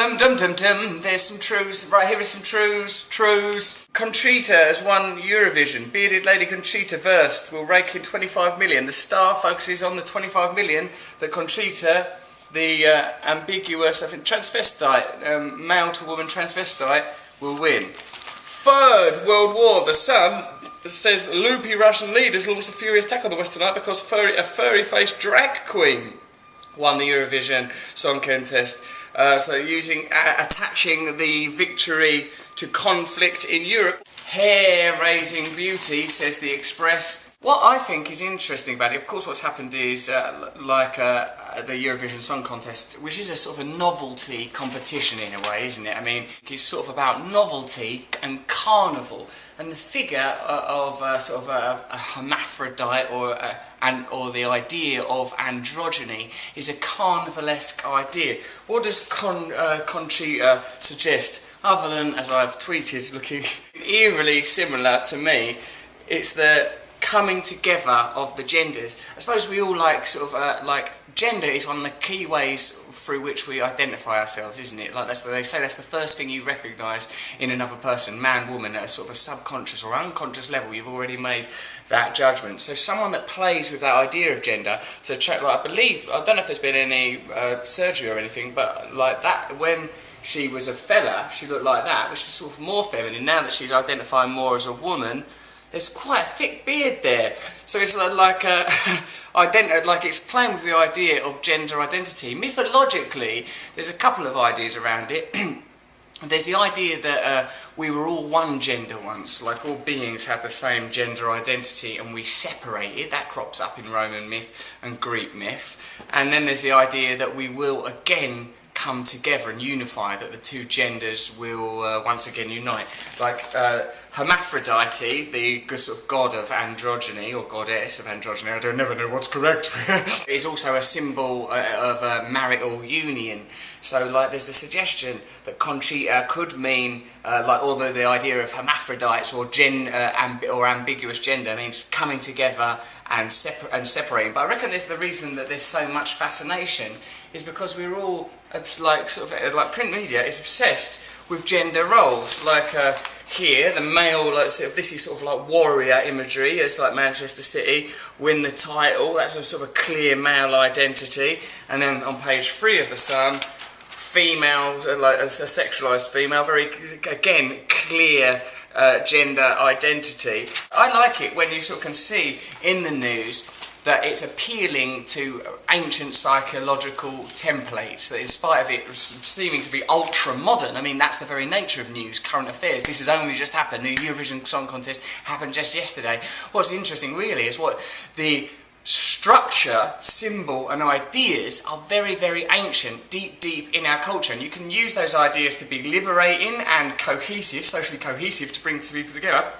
Dum dum dum dum. There's some Trews. Right, here is some Trews. Conchita has won Eurovision. Bearded lady Conchita versed will rake in 25 million. The Star focuses on the 25 million that Conchita, the ambiguous, I think, transvestite, male to woman transvestite, will win. Third World War. The Sun says loopy Russian leaders launched a furious attack on the West tonight because a furry-faced drag queen won the Eurovision Song Contest. So attaching the victory to conflict in Europe. Hair-raising beauty, says the Express. What I think is interesting about it, of course what's happened is, the Eurovision Song Contest, which is a sort of a novelty competition in a way, isn't it? I mean, it's sort of about novelty and carnival, and the figure of sort of a hermaphrodite or the idea of androgyny is a carnivalesque idea. What does Conchita suggest? Other than, as I've tweeted, looking eerily similar to me, it's the coming together of the genders. I suppose we all like gender is one of the key ways through which we identify ourselves, isn't it? Like they say that's the first thing you recognise in another person, man, woman, at a sort of a subconscious or unconscious level. You've already made that judgment. So someone that plays with that idea of gender to check, like I don't know if there's been any surgery or anything, but like that when she was a fella, she looked like that, but she's sort of more feminine. Now that she's identifying more as a woman, there's quite a thick beard there. So it's like it's playing with the idea of gender identity. Mythologically, there's a couple of ideas around it. There's the idea that we were all one gender once, like all beings had the same gender identity and we separated. That crops up in Roman myth and Greek myth. And then there's the idea that we will again come together and unify, that the two genders will once again unite. Like Hermaphrodite, the sort of god of androgyny, or goddess of androgyny, I don't never know what's correct, is also a symbol of marital union. So like there's the suggestion that Conchita could mean, although the idea of hermaphrodites or ambiguous gender means coming together and separating. But I reckon the reason that there's so much fascination is because we're all, like print media is obsessed with gender roles. Like here, the male, this is sort of like warrior imagery. It's like Manchester City win the title. That's a sort of a clear male identity. And then on page 3 of the Sun, females, like a sexualised female, very again clear gender identity. I like it when you sort of can see in the news that it's appealing to ancient psychological templates, that in spite of it seeming to be ultra-modern, I mean, that's the very nature of news, current affairs. This has only just happened. The Eurovision Song Contest happened just yesterday. What's interesting, really, is what the structure, symbol and ideas are very, very ancient, deep in our culture, and you can use those ideas to be liberating and cohesive, socially cohesive, to bring two people together,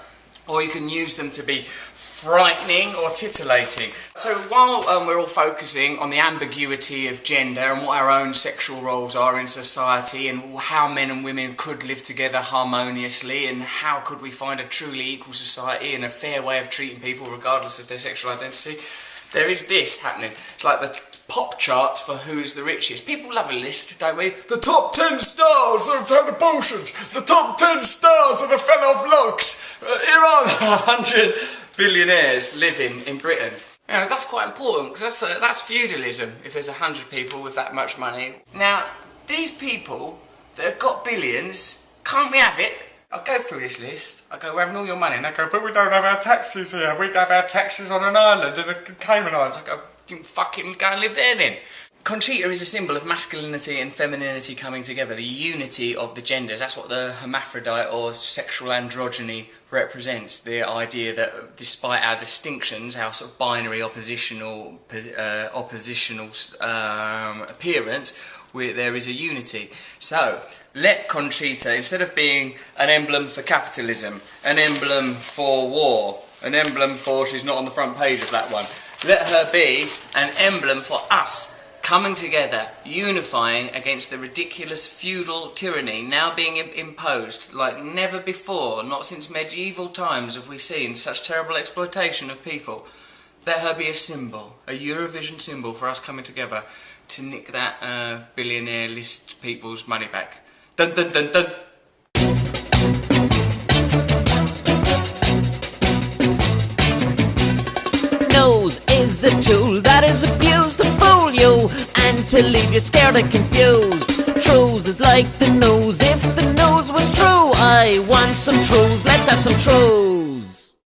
or you can use them to be frightening or titillating. So while we're all focusing on the ambiguity of gender and what our own sexual roles are in society and how men and women could live together harmoniously and how could we find a truly equal society and a fair way of treating people regardless of their sexual identity, there is this happening. It's like the pop charts for who's the richest. People love a list, don't we? The top 10 stars that have had abortions. The top 10 stars that have fell off logs. Here are the 100 billionaires living in Britain. You know, that's quite important because that's feudalism if there's 100 people with that much money. Now, these people that have got billions, can't we have it? I'll go through this list. I go, we're having all your money. And they go, but we don't have our taxes here. We have our taxes on an island in the Cayman Islands. I go, you fucking go and live there then. Conchita is a symbol of masculinity and femininity coming together, the unity of the genders. That's what the hermaphrodite or sexual androgyny represents. The idea that despite our distinctions, our sort of binary oppositional appearance, there is a unity. So, let Conchita, instead of being an emblem for capitalism, an emblem for war, an emblem for, she's not on the front page of that one, let her be an emblem for us, coming together, unifying against the ridiculous feudal tyranny now being imposed like never before. Not since medieval times have we seen such terrible exploitation of people. Let her be a symbol, a Eurovision symbol for us coming together. to nick that billionaire list people's money back. Dun dun dun dun. Nose is a tool that is abused to fool you and to leave you scared and confused. Trews is like the nose. If the nose was true, I want some trews. Let's have some trews.